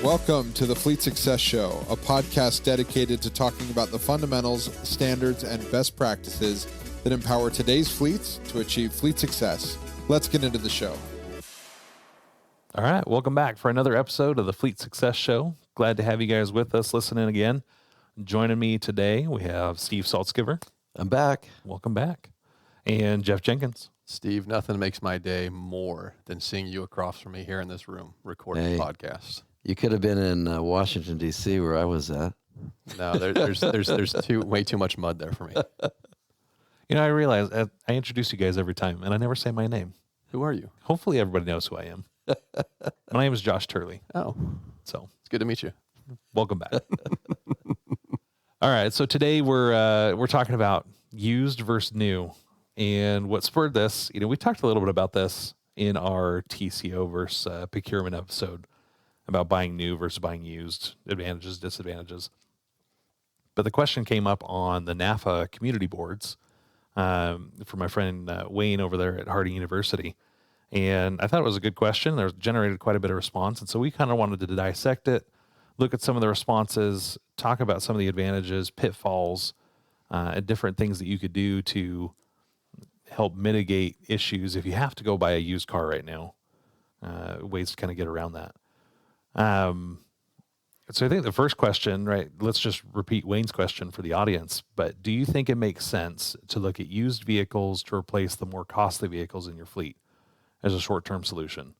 Welcome to the Fleet Success Show, a podcast dedicated to talking about the fundamentals, standards, and best practices that empower today's fleets to achieve fleet success. Let's get into the show. All right, welcome back for another episode of the Fleet Success Show. Glad to have you guys with us listening again. Joining me today, we have Steve Saltzgiver. I'm back. Welcome back. And Jeff Jenkins. Steve, nothing makes my day more than seeing you across from me here in this room recording a podcast. You could have been in Washington, D.C., where I was at. No, there's way too much mud there for me. You know, I realize I introduce you guys every time, and I never say my name. Who are you? Hopefully everybody knows who I am. My name is Josh Turley. Oh, So it's good to meet you. welcome back. All right, so today we're talking about used versus new. And what spurred this, we talked a little bit about this in our TCO versus procurement episode about buying new versus buying used, advantages, disadvantages. But the question came up on the NAFA community boards from my friend Wayne over there at Harding University. And I thought it was a good question. There's generated quite a bit of response. And so we kind of wanted to dissect it, look at some of the responses, talk about some of the advantages, pitfalls, and different things that you could do to help mitigate issues if you have to go buy a used car right now, ways to kind of get around that. So I think the first question, right, let's just repeat Wayne's question for the audience, but do you think it makes sense to look at used vehicles to replace the more costly vehicles in your fleet as a short-term solution?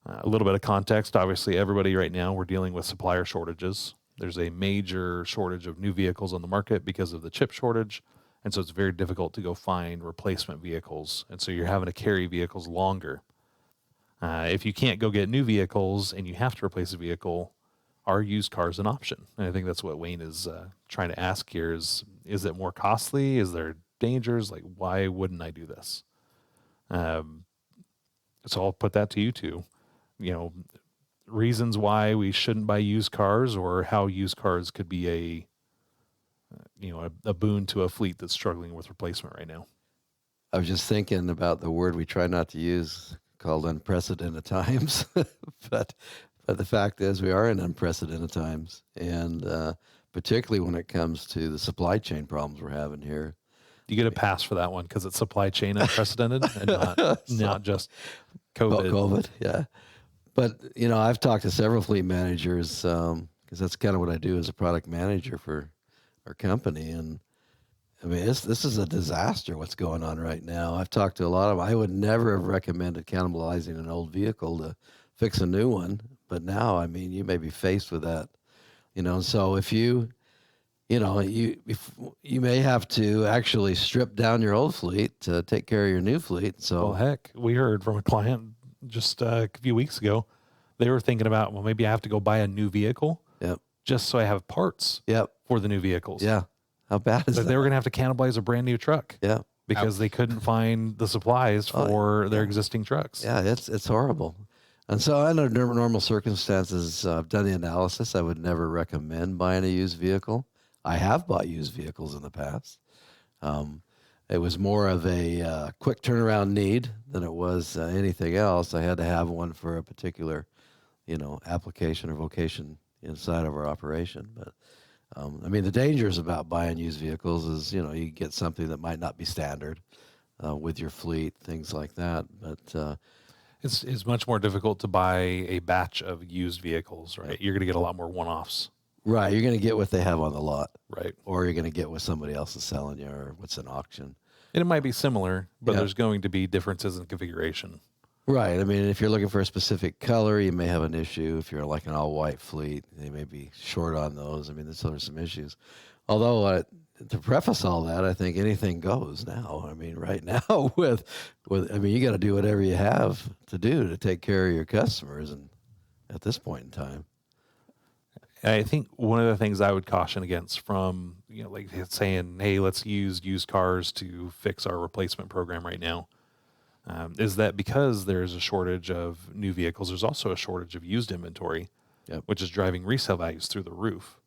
A little bit of context, obviously everybody right now, we're dealing with supplier shortages. There's a major shortage of new vehicles on the market because of the chip shortage. And so it's very difficult to go find replacement vehicles. And so you're having to carry vehicles longer. If you can't go get new vehicles and you have to replace a vehicle, are used cars an option? And I think that's what Wayne is trying to ask here is it more costly? Is there dangers? Like, why wouldn't I do this? So I'll put that to you two. Reasons why we shouldn't buy used cars or how used cars could be a boon to a fleet that's struggling with replacement right now. I was just thinking about the word we try not to use called unprecedented times. but the fact is we are in unprecedented times. And particularly when it comes to the supply chain problems we're having here. You get a pass for that one because it's supply chain unprecedented and not just COVID. COVID, yeah. But, I've talked to several fleet managers because that's kind of what I do as a product manager for our company. And I mean, this is a disaster what's going on right now. I've talked to a lot of them. I would never have recommended cannibalizing an old vehicle to fix a new one. But now, I mean, you may be faced with that, so if you may have to actually strip down your old fleet to take care of your new fleet. So, well, heck, we heard from a client just a few weeks ago. They were thinking about, well, maybe I have to go buy a new vehicle. Yep. Just so I have parts. Yep. For the new vehicles. Yeah. How bad is that? They were going to have to cannibalize a brand new truck. Yeah. Because they couldn't find the supplies for their existing trucks. Yeah, it's horrible. And so under normal circumstances, I've done the analysis. I would never recommend buying a used vehicle. I have bought used vehicles in the past. It was more of a quick turnaround need than it was anything else. I had to have one for a particular, application or vocation inside of our operation. But the dangers about buying used vehicles is, you get something that might not be standard with your fleet, things like that. But it's much more difficult to buy a batch of used vehicles, right? You're going to get a lot more one-offs. Right. You're going to get what they have on the lot. Right. Or you're going to get what somebody else is selling you or what's an auction. And it might be similar, but there's going to be differences in configuration. Right. I mean, if you're looking for a specific color, you may have an issue. If you're like an all-white fleet, they may be short on those. I mean, there's some issues. Although, to preface all that, I think anything goes now. I mean, right now you got to do whatever you have to do to take care of your customers and at this point in time. I think one of the things I would caution against from, like saying, hey, let's use used cars to fix our replacement program right now, is that because there's a shortage of new vehicles, there's also a shortage of used inventory, which is driving resale values through the roof.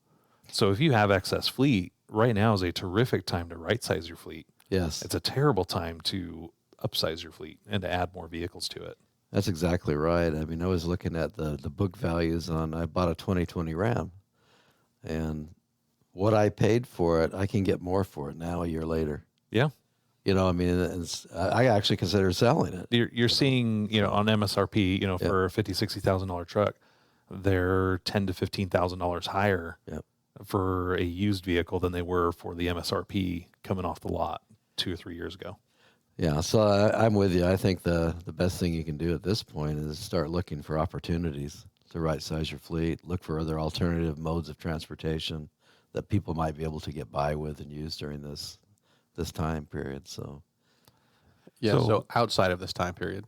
So if you have excess fleet, right now is a terrific time to right-size your fleet. Yes. It's a terrible time to upsize your fleet and to add more vehicles to it. That's exactly right. I mean, I was looking at the book values I bought a 2020 Ram, and what I paid for it, I can get more for it now a year later. Yeah. I mean, I actually consider selling it. You're seeing, on MSRP, for a $50,000-$60,000 truck, they're $10,000 to $15,000 higher for a used vehicle than they were for the MSRP coming off the lot 2 or 3 years ago. Yeah, so I'm with you. I think the best thing you can do at this point is start looking for opportunities to right size your fleet, look for other alternative modes of transportation that people might be able to get by with and use during this time period. So so outside of this time period.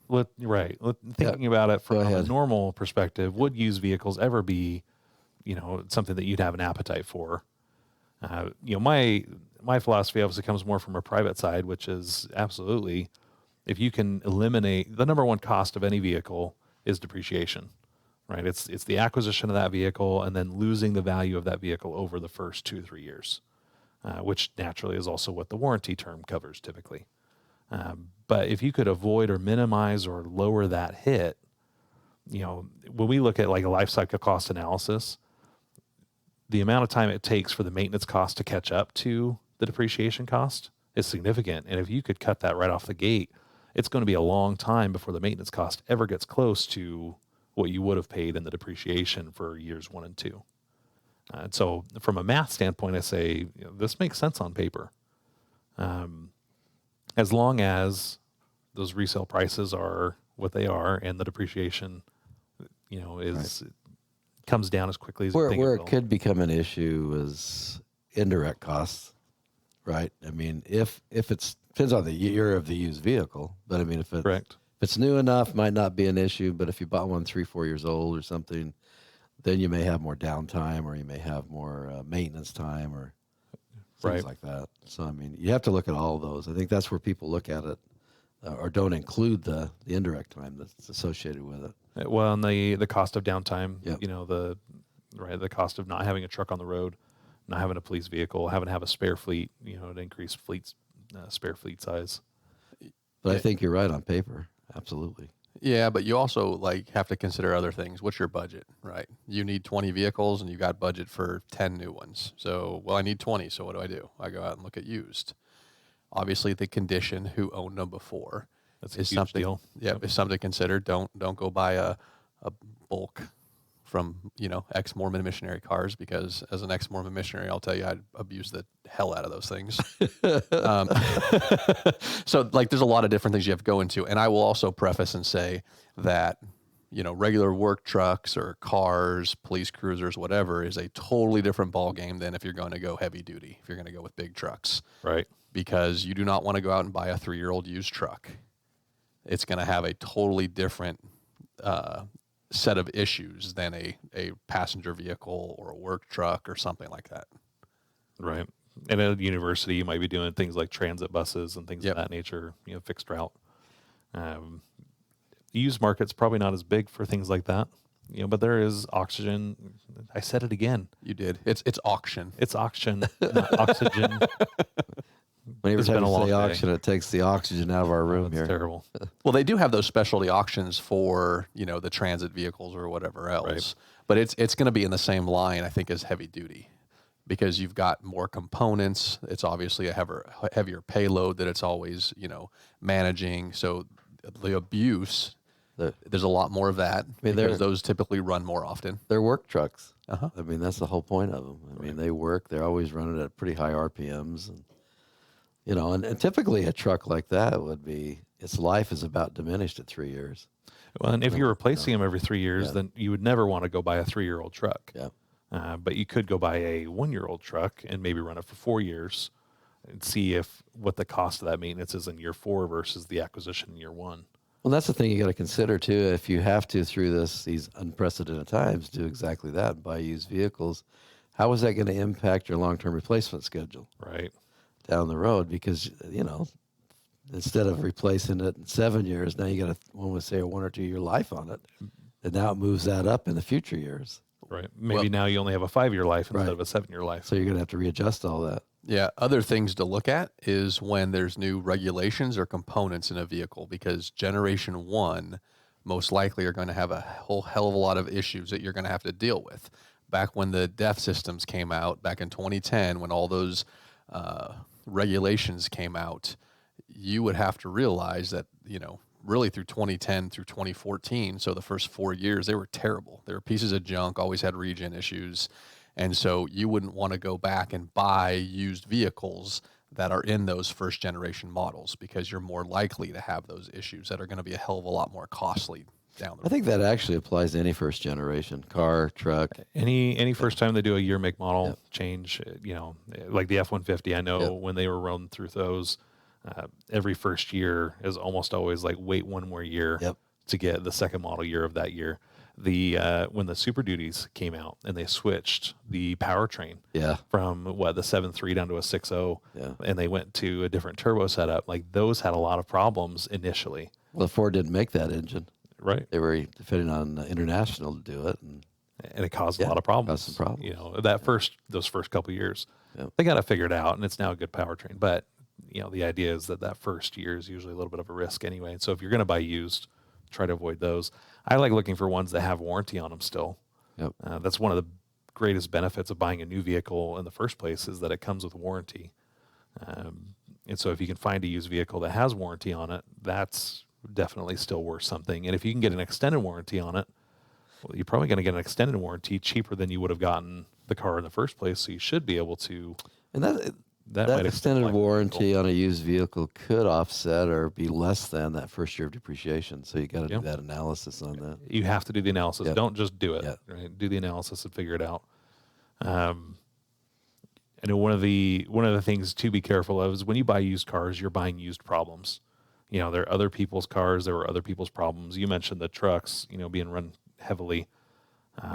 Thinking about it from a normal perspective, would used vehicles ever be, something that you'd have an appetite for? My philosophy obviously comes more from a private side, which is absolutely, if you can eliminate the number one cost of any vehicle is depreciation, right? It's the acquisition of that vehicle and then losing the value of that vehicle over the first 2 to 3 years, which naturally is also what the warranty term covers typically. But if you could avoid or minimize or lower that hit, when we look at like a life cycle cost analysis, the amount of time it takes for the maintenance cost to catch up to the depreciation cost is significant. And if you could cut that right off the gate, it's going to be a long time before the maintenance cost ever gets close to what you would have paid in the depreciation for years 1 and 2. And so from a math standpoint, I say, this makes sense on paper. As long as those resale prices are what they are and the depreciation, comes down as quickly as you think where it will. it could become an issue is indirect costs, right? I mean, if it's depends on the year of the used vehicle, but I mean, if it's new enough, might not be an issue. But if you bought one 3-4 years old or something, then you may have more downtime, or you may have more maintenance time, or things like that. So I mean, you have to look at all of those. I think that's where people look at it, or don't include the indirect time that's associated with it. Well, and the cost of downtime, the cost of not having a truck on the road, not having a police vehicle, having to have a spare fleet, to increase spare fleet size. But I think you're right on paper. Absolutely. Yeah, but you also have to consider other things. What's your budget, right? You need 20 vehicles and you got budget for 10 new ones. So, I need 20. So what do? I go out and look at used. Obviously, the condition, who owned them before. That's a huge deal. Yeah, it's something to consider. Don't go buy a bulk from ex-Mormon missionary cars, because as an ex-Mormon missionary, I'll tell you, I'd abuse the hell out of those things. So there's a lot of different things you have to go into, and I will also preface and say that regular work trucks or cars, police cruisers, whatever, is a totally different ball game than if you're going to go heavy duty. If you're going to go with big trucks, right? Because you do not want to go out and buy a 3-year-old used truck. It's going to have a totally different set of issues than a passenger vehicle or a work truck or something like that. Right. And at a university, you might be doing things like transit buses and things of that nature, fixed route. Used market's probably not as big for things like that, but there is oxygen. I said it again. You did. It's auction. It's auction, not oxygen. Whenever It's been a long say day. auction, it takes the oxygen out of our room It's here. terrible. Well, they do have those specialty auctions for, the transit vehicles or whatever else. Right. But it's going to be in the same line, I think, as heavy duty, because you've got more components. It's obviously a heavier payload that it's always, managing. So the abuse, there's a lot more of that, because those typically run more often. They're work trucks. Uh-huh. I mean, that's the whole point of them. I mean, they work. They're always running at pretty high RPMs. And, and typically a truck like that its life is about diminished at 3 years. Well, and if you're replacing them every 3 years, then you would never want to go buy a 3-year-old truck. Yeah. But you could go buy a 1-year-old truck and maybe run it for 4 years and see what the cost of that maintenance is in year 4 versus the acquisition in year 1. Well, that's the thing you got to consider too. If you have to, through these unprecedented times, do exactly that, buy used vehicles, how is that going to impact your long-term replacement schedule? Right. Down the road, because instead of replacing it in 7 years, now you got a 1 or 2 year life on it, and now it moves that up in the future years. Right. Maybe now you only have a 5-year life instead of a 7-year life. So you're going to have to readjust all that. Yeah. Other things to look at is when there's new regulations or components in a vehicle, because generation 1 most likely are going to have a whole hell of a lot of issues that you're going to have to deal with. Back when the DEF systems came out, back in 2010, when all those regulations came out, you would have to realize that, really through 2010 through 2014, so the first 4 years, they were terrible. They were pieces of junk, always had regen issues. And so you wouldn't want to go back and buy used vehicles that are in those first generation models, because you're more likely to have those issues that are going to be a hell of a lot more costly down the road. I think that actually applies to any first generation car, truck. Any first time they do a year, make, model change, like the F-150, I know when they were running through those, every first year is almost always like wait one more year to get the second model year of that year. When the Super Duties came out and they switched the powertrain from the 7.3 down to a 6.0, and they went to a different turbo setup, like those had a lot of problems initially. Well, Ford didn't make that engine. Right. They were depending on International to do it. And it caused a lot of problems. Caused some problems. Those first couple of years, they got it figured out, and it's now a good powertrain. But, the idea is that first year is usually a little bit of a risk anyway. And so if you're going to buy used, try to avoid those. I like looking for ones that have warranty on them still. That's one of the greatest benefits of buying a new vehicle in the first place, is that it comes with warranty. And so if you can find a used vehicle that has warranty on it, that's definitely still worth something. And if you can get an extended warranty on it, well, you're probably going to get an extended warranty cheaper than you would have gotten the car in the first place. So you should be able to. And that extended warranty on a used vehicle could offset or be less than that first year of depreciation. So you got to do that analysis on that. You have to do the analysis. Don't just do it. Right? Do the analysis and figure it out. I know one of the things to be careful of is when you buy used cars, you're buying used problems. There are other people's cars. There were other people's problems. You mentioned the trucks, being run heavily.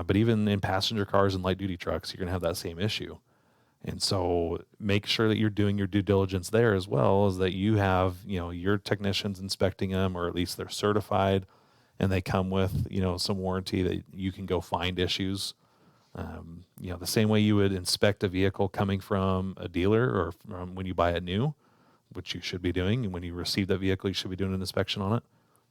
But even in passenger cars and light duty trucks, you're going to have that same issue. And so make sure that you're doing your due diligence there, as well as that you have, your technicians inspecting them, or at least they're certified and they come with, some warranty that you can go find issues. The same way you would inspect a vehicle coming from a dealer or from when you buy it new, which you should be doing. And when you receive that vehicle, you should be doing an inspection on it.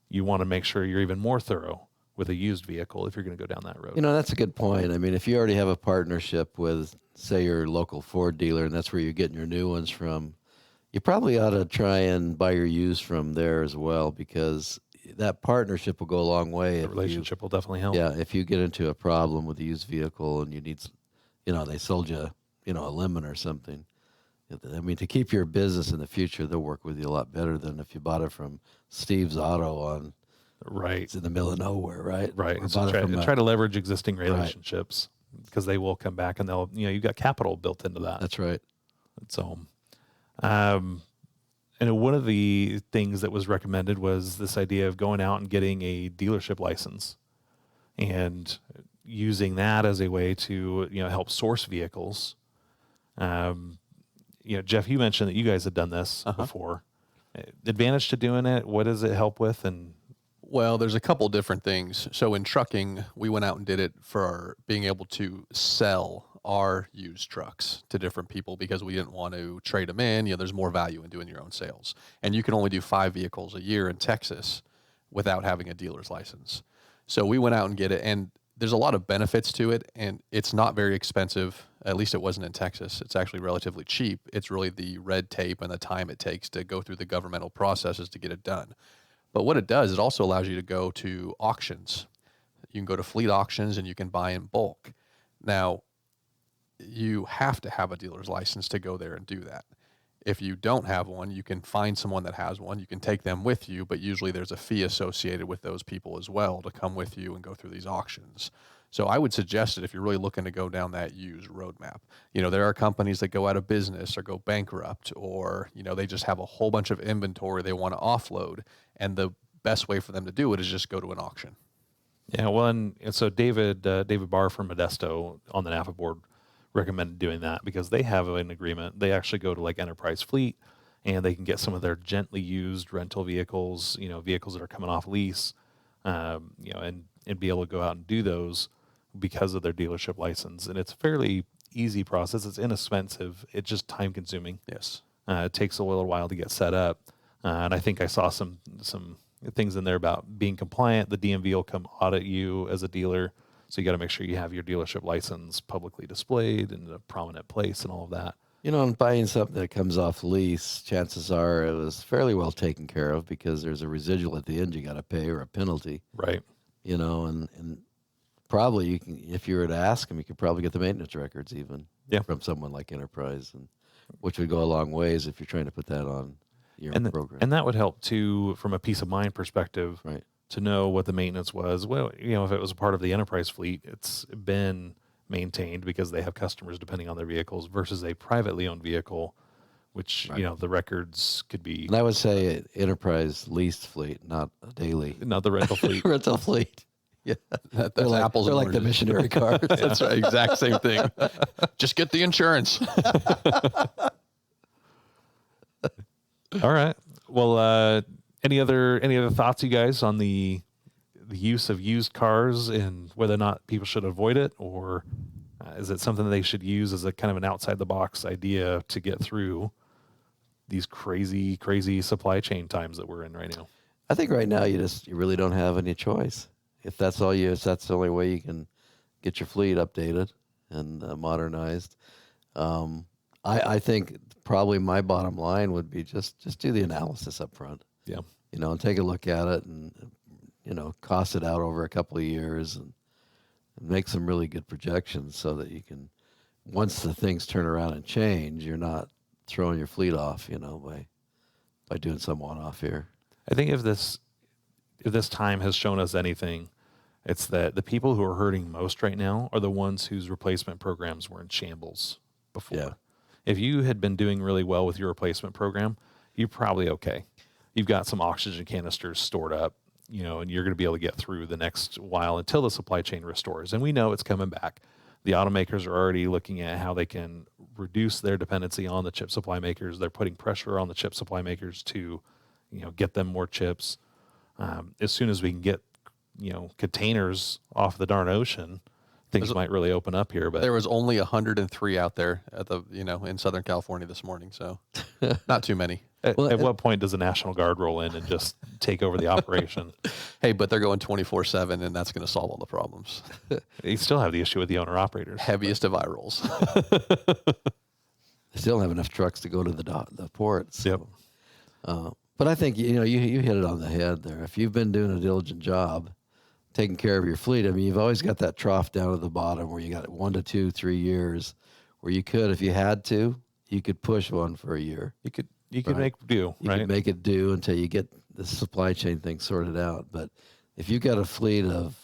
You want to make sure you're even more thorough with a used vehicle if you're going to go down that road. That's a good point. I mean, if you already have a partnership with, say, your local Ford dealer, and that's where you're getting your new ones from, you probably ought to try and buy your used from there as well, because that partnership will go a long way. The relationship will definitely help. Yeah, if you get into a problem with a used vehicle and you need, they sold you, a lemon or something. I mean, to keep your business in the future, they'll work with you a lot better than if you bought it from Steve's Auto on. Right. It's in the middle of nowhere, right? Right. So try to leverage existing relationships, because they will come back and they'll, you've got capital built into that. That's right. So, and one of the things that was recommended was this idea of going out and getting a dealership license and using that as a way to, help source vehicles. Jeff, you mentioned that you guys had done this before. Advantage to doing it, what does it help with? And well, there's a couple different things. So in trucking, we went out and did it for being able to sell our used trucks to different people, because we didn't want to trade them in. There's more value in doing your own sales. And you can only do 5 vehicles a year in Texas without having a dealer's license. So we went out and get it, and there's a lot of benefits to it, and it's not very expensive. At least it wasn't in Texas. It's actually relatively cheap. It's really the red tape and the time it takes to go through the governmental processes to get it done. But what it does, it also allows you to go to auctions. You can go to fleet auctions and you can buy in bulk. Now, you have to have a dealer's license to go there and do that. If you don't have one, you can find someone that has one. You can take them with you, but usually there's a fee associated with those people as well to come with you and go through these auctions. So I would suggest it if you're really looking to go down that used roadmap. There are companies that go out of business or go bankrupt, or, they just have a whole bunch of inventory they want to offload. And the best way for them to do it is just go to an auction. Yeah, well, and so David Barr from Modesto on the NAFA board recommended doing that, because they have an agreement. They actually go to like Enterprise Fleet, and they can get some of their gently used rental vehicles, vehicles that are coming off lease, and be able to go out and do those because of their dealership license. And it's a fairly easy process. It's inexpensive. It's just time consuming. Yes. It takes a little while to get set up. And I think I saw some things in there about being compliant. The DMV will come audit you as a dealer. So you got to make sure you have your dealership license publicly displayed in a prominent place and all of that. And buying something that comes off lease, chances are it was fairly well taken care of because there's a residual at the end you got to pay or a penalty. Right. And probably you can, if you were to ask them, you could probably get the maintenance records even from someone like Enterprise, which would go a long ways if you're trying to put that on your program. And that would help too, from a peace of mind perspective, right, to know what the maintenance was. Well, if it was a part of the Enterprise fleet, it's been maintained because they have customers depending on their vehicles versus a privately owned vehicle, which, the records could be. And I would say Enterprise leased fleet, not a daily. Not the rental fleet. Rental fleet. Yeah. That's apples they're and like the oranges. missionary cars. That's right. Exact same thing. Just get the insurance. All right. Well, any other thoughts, you guys, on the use of used cars and whether or not people should avoid it, or is it something that they should use as a kind of an outside the box idea to get through these crazy supply chain times that we're in right now? I think right now you really don't have any choice. If that's the only way you can get your fleet updated and modernized. I think probably my bottom line would be just do the analysis up front. Yeah. And take a look at it and, cost it out over a couple of years and make some really good projections so that you can, once the things turn around and change, you're not throwing your fleet off, by doing some one-off here. I think if this time has shown us anything, it's that the people who are hurting most right now are the ones whose replacement programs were in shambles before. Yeah. If you had been doing really well with your replacement program, you're probably okay. You've got some oxygen canisters stored up, and you're going to be able to get through the next while until the supply chain restores. And we know it's coming back. The automakers are already looking at how they can reduce their dependency on the chip supply makers. They're putting pressure on the chip supply makers to, get them more chips. As soon as we can get, containers off the darn ocean, things might really open up here. But there was only 103 out there at the, in Southern California this morning. So not too many. At what point does the National Guard roll in and just take over the operation? Hey, but they're going 24/7, and that's going to solve all the problems. You still have the issue with the owner-operators. Heaviest of eye rolls. They still don't have enough trucks to go to the ports. Yep. But I think, you hit it on the head there. If you've been doing a diligent job taking care of your fleet, you've always got that trough down at the bottom where you got 1 to 2, 3 years where you could, if you had to, you could push one for a year. You could make do, You right? could make it do until you get the supply chain thing sorted out. But if you've got a fleet of,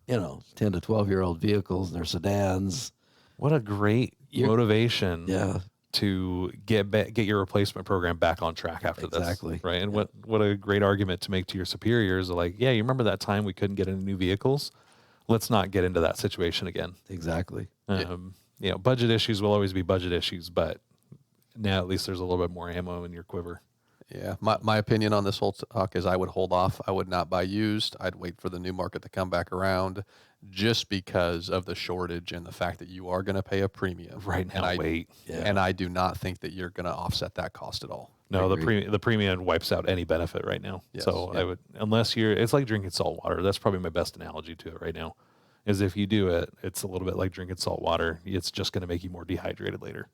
10 to 12-year-old vehicles and they're sedans. What a great motivation Yeah. to get your replacement program back on track after Exactly. this. Right. And what a great argument to make to your superiors. Like, yeah, you remember that time we couldn't get any new vehicles? Let's not get into that situation again. Exactly. Budget issues will always be budget issues, but now at least there's a little bit more ammo in your quiver. Yeah. My opinion on this whole talk is I would hold off. I would not buy used. I'd wait for the new market to come back around just because of the shortage and the fact that you are going to pay a premium. Right now, And I do not think that you're going to offset that cost at all. No, the premium wipes out any benefit right now. Yes. So I would, unless it's like drinking salt water. That's probably my best analogy to it right now. Is if you do it, it's a little bit like drinking salt water. It's just going to make you more dehydrated later.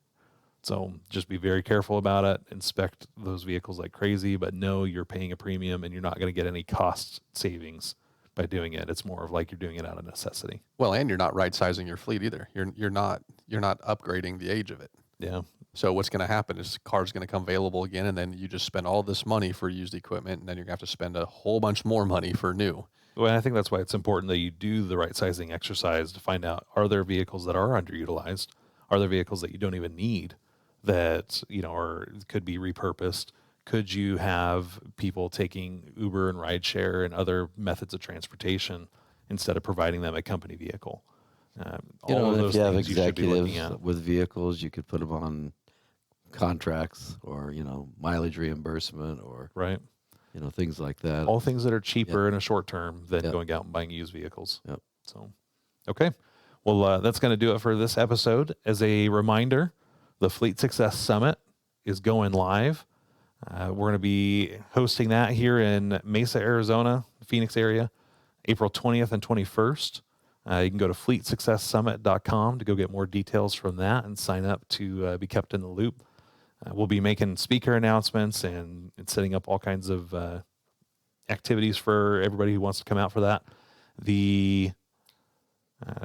So just be very careful about it. Inspect those vehicles like crazy, but know you're paying a premium and you're not going to get any cost savings by doing it. It's more of like you're doing it out of necessity. Well, and you're not right sizing your fleet either. You're not upgrading the age of it. Yeah. So what's going to happen is the car's going to come available again, and then you just spend all this money for used equipment, and then you're going to have to spend a whole bunch more money for new. Well, I think that's why it's important that you do the right sizing exercise to find out, are there vehicles that are underutilized? Are there vehicles that you don't even need that, or could be repurposed? Could you have people taking Uber and rideshare and other methods of transportation instead of providing them a company vehicle? All of those if you have things you should be looking executives at. with vehicles, you could put them on contracts or, mileage reimbursement or, Right. Things like that. All things that are cheaper in a short term than going out and buying used vehicles. Yep. So, okay. Well, that's going to do it for this episode. As a reminder, the Fleet Success Summit is going live. We're going to be hosting that here in Mesa, Arizona, Phoenix area, April 20th and 21st. You can go to fleetsuccesssummit.com to go get more details from that and sign up to be kept in the loop. We'll be making speaker announcements and setting up all kinds of activities for everybody who wants to come out for that. The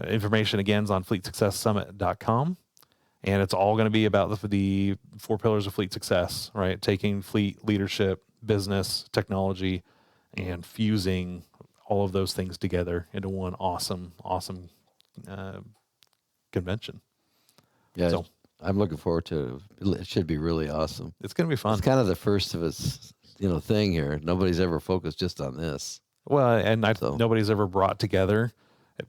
information again is on fleetsuccesssummit.com. And it's all going to be about the 4 pillars of fleet success, right? Taking fleet leadership, business, technology, and fusing all of those things together into one awesome convention. Yeah, So I'm looking forward to it. It should be really awesome. it's going to be fun. It's kind of the first of its, thing here. Nobody's ever focused just on this. Well, and So- nobody's ever brought together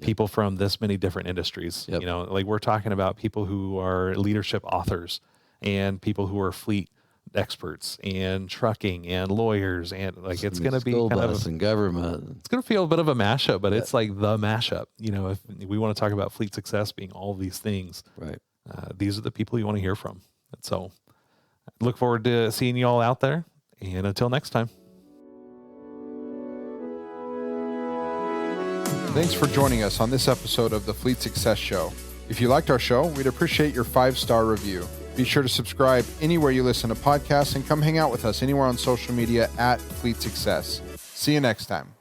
people from this many different industries. Yep. Like we're talking about people who are leadership authors and people who are fleet experts and trucking and lawyers, and like it's going to be School kind bus of and government. it's going to feel a bit of a mashup, but it's like the mashup. If we want to talk about fleet success being all these things, Right. these are the people you want to hear from. And so look forward to seeing you all out there. And until next time. Thanks for joining us on this episode of the Fleet Success Show. If you liked our show, we'd appreciate your 5-star review. Be sure to subscribe anywhere you listen to podcasts and come hang out with us anywhere on social media at Fleet Success. See you next time.